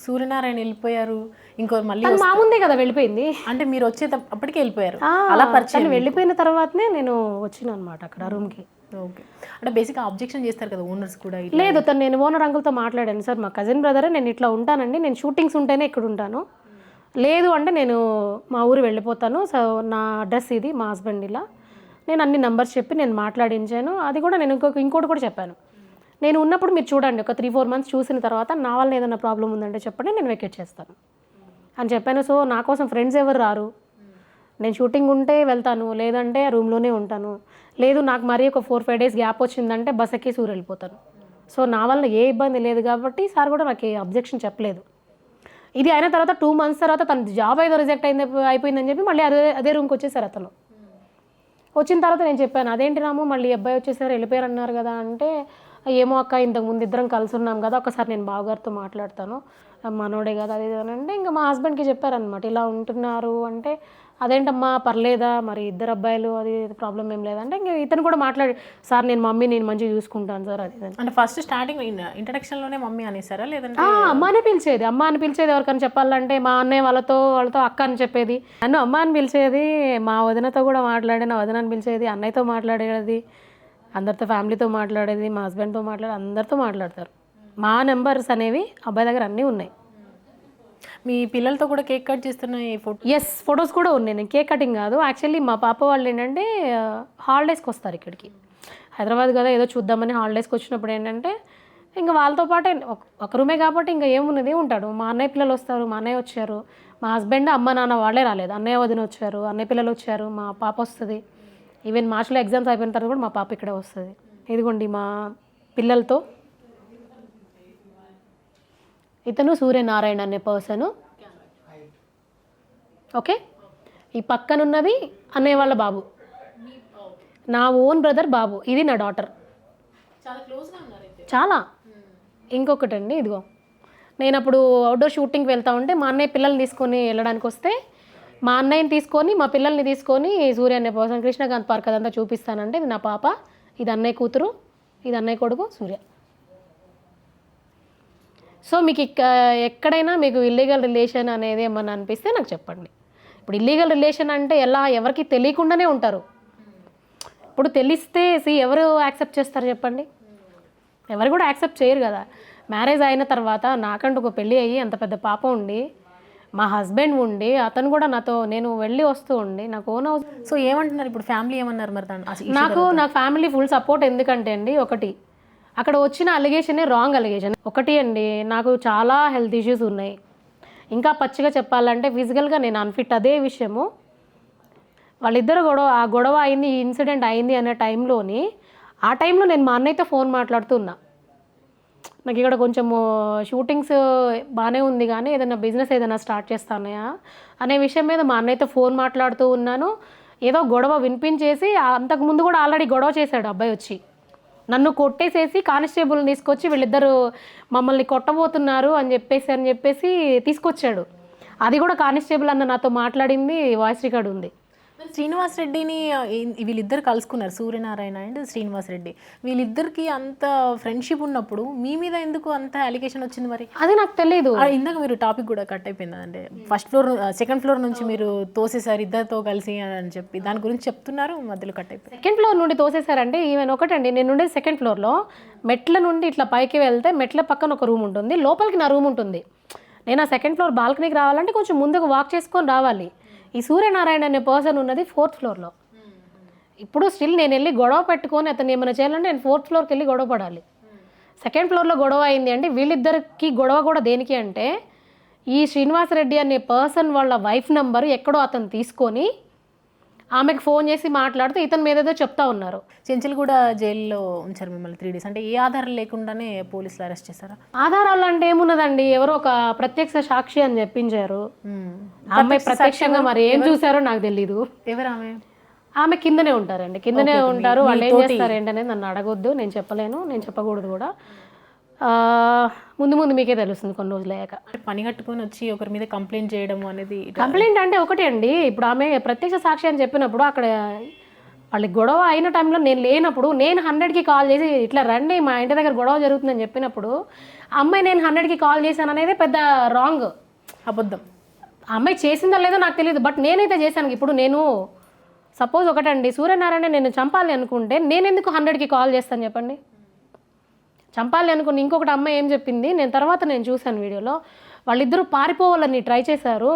సూర్యనారాయణ వెళ్ళిపోయారు, ఇంకో మళ్ళీ మా ముందే కదా వెళ్ళిపోయింది. అంటే మీరు వచ్చేటప్పటికే వెళ్ళిపోయారు, అలా పరిచయం వెళ్ళిపోయిన తర్వాతనే నేను వచ్చిన అనమాట అక్కడ రూమ్కి. ఓకే. అంటే బేసిక్గా ఆబ్జెక్షన్ చేస్తారు కదా ఓనర్స్ కూడా. లేదు, తను నేను ఓనర్ అంకుల్తో మాట్లాడాను, సార్ మా కజిన్ బ్రదరే, నేను ఇట్లా ఉంటానండి, నేను షూటింగ్స్ ఉంటేనే ఇక్కడ ఉంటాను, లేదు అంటే నేను మా ఊరు వెళ్ళిపోతాను, సో నా అడ్రస్ ఇది, మా హస్బెండ్ ఇలా, నేను అన్ని నెంబర్స్ చెప్పి నేను మాట్లాడించాను. అది కూడా నేను ఇంకోటి కూడా చెప్పాను, నేను ఉన్నప్పుడు మీరు చూడండి, ఒక 3-4 మంత్స్ చూసిన తర్వాత నా వల్ల ఏదైనా ప్రాబ్లం ఉందంటే చెప్పండి, నేను వెకేట్ చేస్తాను అని చెప్పాను. సో నా కోసం ఫ్రెండ్స్ ఎవరు రారు, నేను షూటింగ్ ఉంటే వెళ్తాను, లేదంటే రూమ్లోనే ఉంటాను, లేదు నాకు మరీ ఒక 4-5 డేస్ గ్యాప్ వచ్చిందంటే బస్ ఎక్కి సూర్ వెళ్ళిపోతాను. సో నా వల్ల ఏ ఇబ్బంది లేదు కాబట్టి సార్ కూడా నాకు ఏ అబ్జెక్షన్ చెప్పలేదు. ఇది అయిన తర్వాత 2 మంత్స్ తర్వాత తన జాబ్ ఏదో రిజెక్ట్ అయిపోయిందని చెప్పి మళ్ళీ అదే రూమ్కి వచ్చేసారు అతను. వచ్చిన తర్వాత నేను చెప్పాను, అదేంటి రాము మళ్ళీ అబ్బాయి వచ్చేసారు వెళ్ళిపోయారు అన్నారు కదా అంటే, ఏమో అక్క ఇంతకుముందు ఇద్దరం కలిసి ఉన్నాం కదా, ఒకసారి నేను బావగారితో మాట్లాడతాను, మనోడే కదా అది అని అంటే, ఇంకా మా హస్బెండ్కి చెప్పారనమాట ఇలా ఉంటున్నారు అంటే, అదేంటమ్మా పర్లేదా మరి ఇద్దరు అబ్బాయిలు అది ప్రాబ్లం ఏం లేదంటే, ఇంకా ఇతను కూడా మాట్లాడి, సార్ నేను మంచిగా చూసుకుంటాను సార్ అది అంటే ఫస్ట్ స్టార్టింగ్ ఇంట్రడక్షన్లోనే మమ్మీ అనేసారా లేదంటే అమ్మ అని పిలిచేది ఎవరికని చెప్పాలంటే మా అన్నయ్య వాళ్ళతో అక్క అని చెప్పేది, నన్ను అమ్మ అని పిలిచేది, మా వదినతో కూడా మాట్లాడి నా వదిన అని పిలిచేది, అన్నయ్యతో మాట్లాడేది, అందరితో ఫ్యామిలీతో మాట్లాడేది, మా హస్బెండ్తో మాట్లాడేది, అందరితో మాట్లాడతారు. మా నెంబర్స్ అనేవి అబ్బాయి దగ్గర అన్నీ ఉన్నాయి. మీ పిల్లలతో కూడా కేక్ కట్ చేస్తున్న ఫొటోస్ కూడా ఉన్నాయి. నేను కేక్ కటింగ్ కాదు, యాక్చువల్లీ మా పాప వాళ్ళు ఏంటంటే హాలిడేస్కి వస్తారు ఇక్కడికి, హైదరాబాద్ కదా ఏదో చూద్దామని హాలిడేస్కి వచ్చినప్పుడు ఏంటంటే ఇంకా వాళ్ళతో పాటే ఒక రూమే కాబట్టి ఇంకా ఏమున్నది ఉంటాడు. మా అన్నయ్య పిల్లలు వస్తారు, మా అన్నయ్య వచ్చారు, మా హస్బెండ్ అమ్మ నాన్న వాళ్ళే రాలేదు, అన్నయ్య వదిన వచ్చారు, అన్నయ్య పిల్లలు వచ్చారు, మా పాప వస్తుంది, ఈవెన్ మార్చిలో ఎగ్జామ్స్ అయిపోయిన తర్వాత కూడా మా పాప ఇక్కడే వస్తుంది. ఇదిగోండి మా పిల్లలతో ఇతను సూర్యనారాయణ అనే పర్సను. ఓకే, ఈ పక్కనున్నది అన్నయ్య వాళ్ళ బాబు, నా ఓన్ బ్రదర్ బాబు, ఇది నా డాటర్, చాలా. ఇంకొకటండి ఇదిగో, నేను అప్పుడు అవుట్డోర్ షూటింగ్కి వెళ్తా ఉంటే మా అన్నయ్య పిల్లల్ని తీసుకొని వెళ్ళడానికి వస్తే, మా అన్నయ్యని తీసుకొని మా పిల్లల్ని తీసుకొని సూర్య అనే పర్సన్ కృష్ణకాంత్ పార్క్ అదంతా చూపిస్తానంటే, ఇది నా పాప, ఇది అన్నయ్య కూతురు, ఇది అన్నయ్య కొడుకు సూర్య. సో మీకు ఎక్కడైనా మీకు ఇల్లీగల్ రిలేషన్ అనేది ఏమన్నా అనిపిస్తే నాకు చెప్పండి. ఇప్పుడు ఇల్లీగల్ రిలేషన్ అంటే ఎలా, ఎవరికి తెలియకుండానే ఉంటారు. ఇప్పుడు తెలిస్తే ఎవరు యాక్సెప్ట్ చేస్తారు చెప్పండి, ఎవరు కూడా యాక్సెప్ట్ చేయరు కదా. మ్యారేజ్ అయిన తర్వాత నాకంటూ ఒక పెళ్ళి అయ్యి అంత పెద్ద పాప ఉండి, మా హస్బెండ్ ఉండి, అతను కూడా నాతో నేను వెళ్ళి వస్తూ ఉండి నాకు ఓన్ హౌస్. సో ఏమంటున్నారు ఇప్పుడు ఫ్యామిలీ ఏమన్నారు మరి? నా ఫ్యామిలీ ఫుల్ సపోర్ట్. ఎందుకంటే అండి, ఒకటి అక్కడ వచ్చిన అలిగేషనే రాంగ్ అలిగేషన్. ఒకటి అండి, నాకు చాలా హెల్త్ ఇష్యూస్ ఉన్నాయి, ఇంకా పచ్చిగా చెప్పాలంటే ఫిజికల్గా నేను అన్ఫిట్. అదే విషయము వాళ్ళిద్దరు గొడవ అయింది, ఈ ఇన్సిడెంట్ అయింది అనే టైంలోని, ఆ టైంలో నేను మా అన్నయ్యతో ఫోన్ మాట్లాడుతున్నా, నాకు ఇక్కడ కొంచెము షూటింగ్స్ బాగానే ఉంది కానీ ఏదైనా బిజినెస్ ఏదైనా స్టార్ట్ చేస్తానయా అనే విషయం మీద మా అన్నయ్యతో ఫోన్ మాట్లాడుతూ ఉన్నాను. ఏదో గొడవ వినిపించేసి, అంతకుముందు కూడా ఆల్రెడీ గొడవ చేశాడు అబ్బాయి వచ్చి, నన్ను కొట్టేసేసి కానిస్టేబుల్ని తీసుకొచ్చి వీళ్ళిద్దరు మమ్మల్ని కొట్టబోతున్నారు అని చెప్పేసి తీసుకొచ్చాడు. అది కూడా కానిస్టేబుల్ అన్న నాతో మాట్లాడింది వాయిస్ రికార్డు ఉంది. శ్రీనివాస్ రెడ్డిని వీళ్ళిద్దరు కలుసుకున్నారు, సూర్యనారాయణ అండ్ శ్రీనివాస్ రెడ్డి, వీళ్ళిద్దరికి అంత ఫ్రెండ్షిప్ ఉన్నప్పుడు మీ మీద ఎందుకు అంత అలిగేషన్ వచ్చింది మరి? అది నాకు తెలియదు. ఇందాక మీరు టాపిక్ కూడా కట్ అయిపోయింది అంటే, ఫస్ట్ ఫ్లోర్ సెకండ్ ఫ్లోర్ నుంచి మీరు తోసేసారు ఇద్దరితో కలిసి అని చెప్పి దాని గురించి చెప్తున్నారు, మధ్యలో కట్ అయిపోయింది. సెకండ్ ఫ్లోర్ నుండి తోసేసారంటే ఈవెన్ ఒకటండి, నేను ఉండేది సెకండ్ ఫ్లోర్లో, మెట్ల నుండి ఇట్లా పైకి వెళ్తే మెట్ల పక్కన ఒక రూమ్ ఉంటుంది, లోపలికి నా రూమ్ ఉంటుంది. నేను ఆ సెకండ్ ఫ్లోర్ బాల్కనీకి రావాలంటే కొంచెం ముందుకు వాక్ చేసుకొని రావాలి. ఈ సూర్యనారాయణ అనే పర్సన్ ఉన్నది 4th ఫ్లోర్లో. ఇప్పుడు స్టిల్ నేను వెళ్ళి గొడవ పెట్టుకొని అతను ఏమైనా చేయాలంటే నేను 4th ఫ్లోర్కి వెళ్ళి గొడవ పడాలి. సెకండ్ ఫ్లోర్లో గొడవ అయింది అంటే వీళ్ళిద్దరికి గొడవ కూడా దేనికి అంటే, ఈ శ్రీనివాస్ రెడ్డి అనే పర్సన్ వాళ్ళ వైఫ్ నెంబర్ ఎక్కడో అతను తీసుకొని ఆమెకు ఫోన్ చేసి మాట్లాడుతూ ఇతని మీద ఏదో చెప్తా ఉన్నారు. చెంచల్గూడ జైల్లో ఉంచారు మిమ్మల్ని 3 days. అంటే ఏ ఆధారం లేకుండానే పోలీసులు అరెస్ట్ చేశారా? ఆధారాలు అంటే ఏమున్నదండి, ఎవరో ఒక ప్రత్యక్ష సాక్షి అని చెప్పించారు. ఆమె ప్రత్యక్షంగా మరి ఏం చూసారో నాకు తెలీదు. ఎవరు ఆమె కిందనే ఉంటారండి, కిందనే ఉంటారు. వాళ్ళు ఏం చేస్తారు ఏంటనేది నన్ను అడగొద్దు, నేను చెప్పలేను, నేను చెప్పకూడదు కూడా. ముందు మీకే తెలుస్తుంది కొన్ని రోజులు అయ్యాక. పని కట్టుకొని వచ్చి ఒకరి మీద కంప్లైంట్ చేయడం అనేది, కంప్లైంట్ అంటే ఒకటి అండి, ఇప్పుడు ఆమె ప్రత్యక్ష సాక్షి అని చెప్పినప్పుడు అక్కడ వాళ్ళకి గొడవ అయిన టైంలో నేను లేనప్పుడు నేను 100కి కాల్ చేసి ఇట్లా రండి మా ఇంటి దగ్గర గొడవ జరుగుతుందని చెప్పినప్పుడు ఆ అమ్మాయి నేను 100కి కాల్ చేశాను అనేది పెద్ద రాంగ్, అబద్ధం. ఆ అమ్మాయి చేసిందా లేదో నాకు తెలియదు, బట్ నేనైతే చేశాను. ఇప్పుడు నేను సపోజ్ ఒకటండి, సూర్యనారాయణ నేను చంపాలి అనుకుంటే నేను ఎందుకు 100కి కాల్ చేస్తాను చెప్పండి? చంపాలి అనుకుని ఇంకొకటి అమ్మాయి ఏం చెప్పింది, నేను చూశాను వీడియోలో, వాళ్ళిద్దరూ పారిపోవాలని ట్రై చేశారు,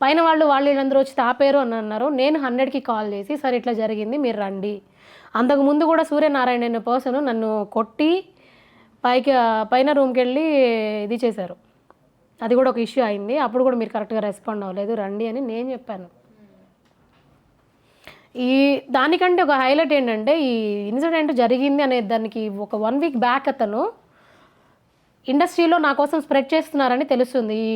పైన వీళ్ళందరూ వచ్చి తాపేరు అని అన్నారు. నేను 100కి కాల్ చేసి సరే ఇట్లా జరిగింది మీరు రండి. అంతకుముందు కూడా సూర్యనారాయణ అనే పర్సన్ నన్ను కొట్టి పైన రూమ్కి వెళ్ళి ఇది చేశారు, అది కూడా ఒక ఇష్యూ అయింది. అప్పుడు కూడా మీరు కరెక్ట్గా రెస్పాండ్ అవ్వలేదు, రండి అని నేను చెప్పాను. ఈ దానికంటే ఒక హైలైట్ ఏంటంటే ఈ ఇన్సిడెంట్ జరిగింది అనే దానికి ఒక 1 వీక్ బ్యాక్ అతను ఇండస్ట్రీలో నా కోసం స్ప్రెడ్ చేస్తున్నారని తెలుస్తుంది. ఈ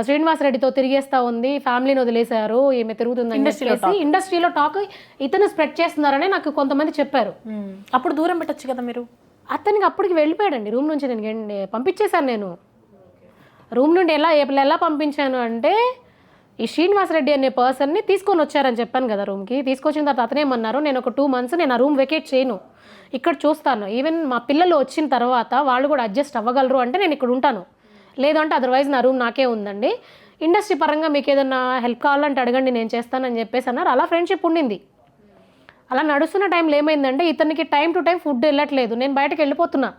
శ్రీనివాస్ రెడ్డితో తిరిగేస్తూ ఉంది, ఫ్యామిలీని వదిలేశారు, ఈమె తిరుగుతుందని ఇండస్ట్రీలో టాక్ ఇతను స్ప్రెడ్ చేస్తున్నారని నాకు కొంతమంది చెప్పారు. అప్పుడు దూరం పెట్టచ్చు కదా మీరు. అతనికి అప్పటికి వెళ్ళిపోయాడండి రూమ్ నుంచి, నేను పంపించేశాను. నేను రూమ్ నుండి ఎలా పంపించాను అంటే ఈ శ్రీనివాస్ రెడ్డి అనే పర్సన్ని తీసుకొని వచ్చారని చెప్పాను కదా రూమ్కి. తీసుకొచ్చిన తర్వాత అతనేమన్నారు, నేను ఒక 2 months నేను ఆ రూమ్ వెకేట్ చేయను, ఇక్కడ చూస్తాను, ఈవెన్ మా పిల్లలు వచ్చిన తర్వాత వాళ్ళు కూడా అడ్జస్ట్ అవ్వగలరు అంటే నేను ఇక్కడ ఉంటాను, లేదు అంటే అదర్వైజ్ నా రూమ్ నాకే ఉందండి, ఇండస్ట్రీ పరంగా మీకు ఏదైనా హెల్ప్ కావాలంటే అడగండి నేను చేస్తానని చెప్పేసి అన్నారు. అలా ఫ్రెండ్షిప్ ఉండింది. అలా నడుస్తున్న టైంలో ఏమైందంటే ఇతనికి టైం టు టైం ఫుడ్ వెళ్ళట్లేదు, నేను బయటకు వెళ్ళిపోతున్నా.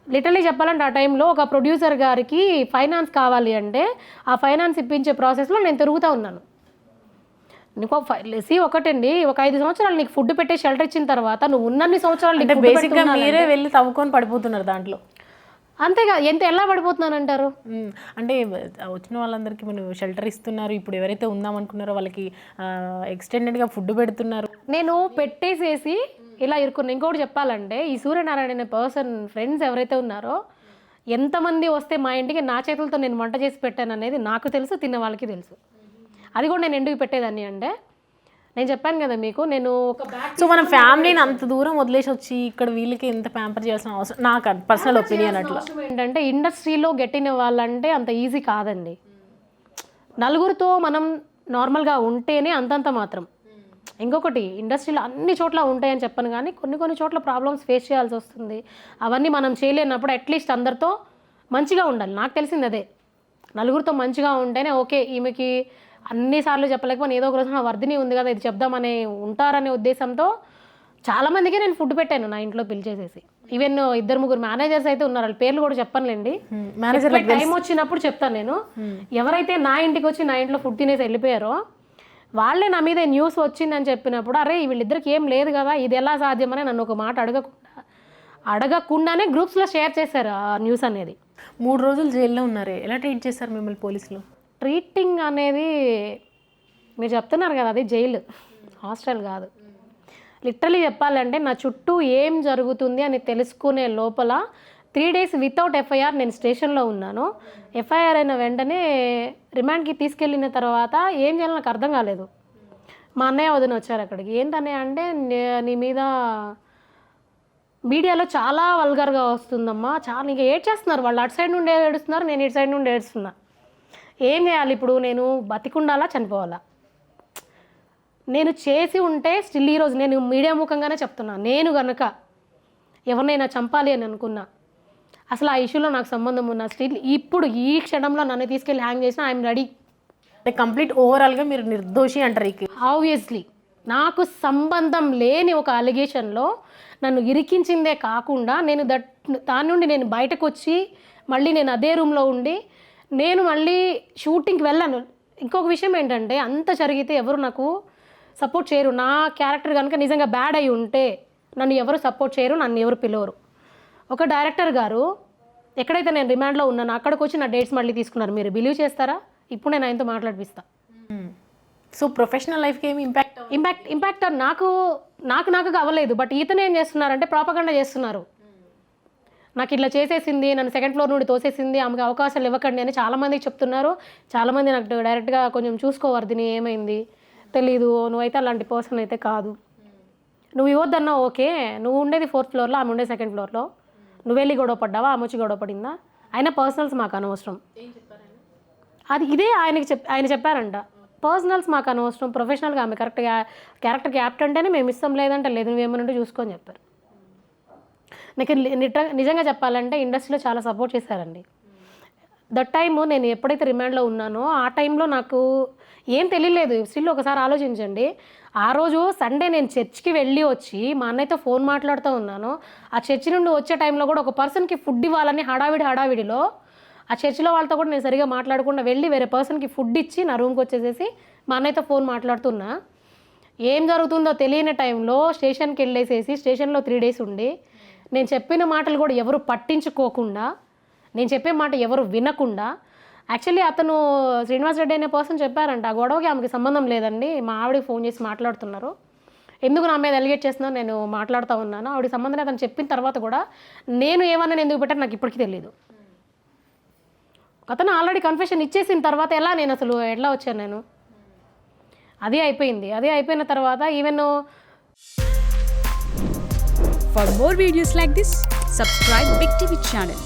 లిటరలీ చెప్పాలంటే ఆ టైంలో ఒక ప్రొడ్యూసర్ గారికి ఫైనాన్స్ కావాలి అంటే ఆ ఫైనాన్స్ ఇప్పించే ప్రాసెస్లో నేను తిరుగుతూ ఉన్నాను. నీకు ఒకటండి, ఒక 5 సంవత్సరాలు నీకు ఫుడ్ పెట్టే షెల్టర్ ఇచ్చిన తర్వాత నువ్వు ఉన్నన్ని సంవత్సరాలు బేసిక్గా మీరే వెళ్ళి తవ్వుకొని పడిపోతున్నారు దాంట్లో. అంతేగా, ఎలా పడిపోతున్నానంటారు? అంటే వచ్చిన వాళ్ళందరికీ మీరు షెల్టర్ ఇస్తున్నారు, ఇప్పుడు ఎవరైతే ఉందామనుకున్నారో వాళ్ళకి ఎక్స్టెండెడ్గా ఫుడ్ పెడుతున్నారు. నేను పెట్టేసేసి ఇలా ఇరుకున్నా. ఇంకోటి చెప్పాలంటే ఈ సూర్యనారాయణ అనే పర్సన్ ఫ్రెండ్స్ ఎవరైతే ఉన్నారో ఎంతమంది వస్తే మా ఇంటికి నా చేతులతో నేను వంట చేసి పెట్టాను అనేది నాకు తెలుసు, తిన్న వాళ్ళకి తెలుసు. అది కూడా నేను ఎందుకు పెట్టేదాన్ని అంటే నేను చెప్పాను కదా మీకు, నేను సో మన ఫ్యామిలీని అంత దూరం వదిలేసి వచ్చి ఇక్కడ వీళ్ళకి ఎంత ప్యాంపర్ చేయాల్సిన అవసరం, నాకు పర్సనల్ ఒపీనియన్ అట్లా. ఏంటంటే ఇండస్ట్రీలో గెట్టిన వాళ్ళంటే అంత ఈజీ కాదండి. నలుగురితో మనం నార్మల్గా ఉంటేనే అంతంత మాత్రం. ఇంకొకటి ఇండస్ట్రీలో అన్ని చోట్ల ఉంటాయని చెప్పను, కానీ కొన్ని చోట్ల ప్రాబ్లమ్స్ ఫేస్ చేయాల్సి వస్తుంది. అవన్నీ మనం చేయలేనప్పుడు అట్లీస్ట్ అందరితో మంచిగా ఉండాలి. నాకు తెలిసింది అదే, నలుగురితో మంచిగా ఉంటేనే ఓకే, ఈమెకి అన్నిసార్లు చెప్పలేకపోతే ఏదో ఒక రోజు వర్ధిని ఉంది కదా ఇది చెప్దామని ఉంటారనే ఉద్దేశంతో చాలామందికి నేను ఫుడ్ పెట్టాను నా ఇంట్లో పిలిచేసేసి. ఈవెన్ 2-3 మేనేజర్స్ అయితే ఉన్నారు, వాళ్ళ పేర్లు కూడా చెప్పనులేండి, మేనేజర్ టైం వచ్చినప్పుడు చెప్తాను నేను. ఎవరైతే నా ఇంటికి వచ్చి నా ఇంట్లో ఫుడ్ తినేసి వెళ్ళిపోయారో వాళ్ళే నా మీద న్యూస్ వచ్చిందని చెప్పినప్పుడు అరే వీళ్ళిద్దరికి ఏం లేదు కదా, ఇది ఎలా సాధ్యమని నన్ను ఒక మాట అడగకుండానే గ్రూప్స్లో షేర్ చేశారు ఆ న్యూస్ అనేది. 3 రోజులు జైల్లో ఉన్నారే, ఎలా ట్రీట్ చేశారు మిమ్మల్ని పోలీసులు? ట్రీటింగ్ అనేది మీరు చెప్తున్నారు కదా, అది జైలు, హాస్టల్ కాదు. లిటరలీ చెప్పాలంటే నా చుట్టూ ఏం జరుగుతుంది అని తెలుసుకునే లోపల 3 days వితౌట్ ఎఫ్ఐఆర్ నేను స్టేషన్లో ఉన్నాను. ఎఫ్ఐఆర్ అయిన వెంటనే రిమాండ్కి తీసుకెళ్ళిన తర్వాత ఏం చేయాలో నాకు అర్థం కాలేదు. మా అన్నయ్య వదిన వచ్చారు అక్కడికి. ఏంటన్నయ్య అంటే నీ మీద మీడియాలో చాలా వల్గర్గా వస్తుందమ్మా, చాలా ఇంకా ఏడ్చేస్తున్నారు వాళ్ళు. అటు సైడ్ నుండి ఏడుస్తున్నారు, నేను ఇటు సైడ్ నుండి ఏడుస్తున్నా. ఏం చేయాలి ఇప్పుడు, నేను బతికుండాలా చనిపోవాలా? నేను చేసి ఉంటే స్టిల్ ఈరోజు నేను మీడియా ముఖంగానే చెప్తున్నా, నేను కనుక ఎవరినైనా చంపాలి అని అనుకున్నా అసలు ఆ ఇష్యూలో నాకు సంబంధం ఉన్న స్టిల్ ఇప్పుడు ఈ క్షణంలో నన్ను తీసుకెళ్ళి హ్యాంగ్ చేసినా ఐఎమ్ రెడీ. అంటే కంప్లీట్ ఓవరాల్గా మీరు నిర్దోషి అంటారు. ఆబ్వియస్లీ నాకు సంబంధం లేని ఒక అలిగేషన్లో నన్ను ఇరికించిందే కాకుండా నేను దాని నుండి నేను బయటకు వచ్చి మళ్ళీ నేను అదే రూమ్లో ఉండి నేను మళ్ళీ షూటింగ్కి వెళ్ళాను. ఇంకొక విషయం ఏంటంటే అంత జరిగితే ఎవరు నాకు సపోర్ట్ చేయరు. నా క్యారెక్టర్ కనుక నిజంగా బ్యాడ్ అయి ఉంటే నన్ను ఎవరు సపోర్ట్ చేయరు, నన్ను ఎవరు పిలవరు. ఒక డైరెక్టర్ గారు ఎక్కడైతే నేను రిమాండ్లో ఉన్నానో అక్కడికి వచ్చి నా డేట్స్ మళ్ళీ తీసుకున్నారు. మీరు బిలీవ్ చేస్తారా? ఇప్పుడు నేను ఆయనతో మాట్లాడిపిస్తా. సో ప్రొఫెషనల్ లైఫ్కి ఏమి ఇంపాక్ట్ నాకు అవ్వలేదు. బట్ ఈతను ఏం చేస్తున్నారంటే ప్రాపగండా చేస్తున్నారు. నాకు ఇట్లా చేసేసింది, నన్ను 2nd floor నుండి తోసేసింది, ఆమెకు అవకాశాలు ఇవ్వకండి అని చాలామందికి చెప్తున్నారు. చాలామంది నాకు డైరెక్ట్గా కొంచెం చూసుకోవర్దిని ఏమైంది తెలీదు, నువ్వైతే అలాంటి పర్సన్ అయితే కాదు, నువ్వు ఇవ్వద్దన్నా ఓకే, నువ్వు ఉండేది 4th floor, ఆమె ఉండేది 2nd floor, నువ్వు వెళ్ళి గొడవ పడ్డావా, ఆమె వచ్చి గొడవ పడిందా, అయినా పర్సనల్స్ మాకు అనవసరం. అది ఇదే ఆయన చెప్పారంట. పర్సనల్స్ మాకు అనవసరం, ప్రొఫెషనల్గా ఆమె క్యారెక్టర్కి యాప్ట్ అంటేనే మేము ఇస్తాం, లేదంటే లేదు, నువ్వేమనుంటే చూసుకొని చెప్పారు. నాకు నిజంగా చెప్పాలంటే ఇండస్ట్రీలో చాలా సపోర్ట్ చేశారండి. దట్ టైము నేను ఎప్పుడైతే రిమాండ్లో ఉన్నానో ఆ టైంలో నాకు ఏం తెలియలేదు. స్టిల్ ఒకసారి ఆలోచించండి, ఆ రోజు సండే నేను చర్చ్కి వెళ్ళి వచ్చి మా అన్నయ్యతో ఫోన్ మాట్లాడుతూ ఉన్నాను. ఆ చర్చి నుండి వచ్చే టైంలో కూడా ఒక పర్సన్కి ఫుడ్ ఇవ్వాలని హడావిడిలో ఆ చర్చిలో వాళ్ళతో కూడా నేను సరిగా మాట్లాడకుండా వెళ్ళి వేరే పర్సన్కి ఫుడ్ ఇచ్చి నా రూమ్కి వచ్చేసేసి మా అన్నయ్యతో ఫోన్ మాట్లాడుతున్నా. ఏం జరుగుతుందో తెలియని టైంలో స్టేషన్కి వెళ్ళేసేసి స్టేషన్లో 3 days ఉండి నేను చెప్పిన మాటలు కూడా ఎవరు పట్టించుకోకుండా, నేను చెప్పే మాట ఎవరు వినకుండా, యాక్చువల్లీ అతను శ్రీనివాస్ రెడ్డి అనే పర్సన్ చెప్పారంట, ఆ గొడవకి ఆమెకి సంబంధం లేదండి, మా ఆవిడకి ఫోన్ చేసి మాట్లాడుతున్నారు, ఎందుకు నా మీద ఎలిగేట్ చేస్తున్నారు, నేను మాట్లాడుతూ ఉన్నాను, ఆవిడకి సంబంధం లేదని చెప్పిన తర్వాత కూడా నేను ఏమన్నా ఎందుకు పెట్టాను నాకు ఇప్పటికీ తెలియదు. అతను ఆల్రెడీ కన్ఫెషన్ ఇచ్చేసిన తర్వాత నేను అసలు ఎట్లా వచ్చాను నేను? అదే అయిపోయింది. అదే అయిపోయిన తర్వాత even For more videos like this, subscribe Big TV channel.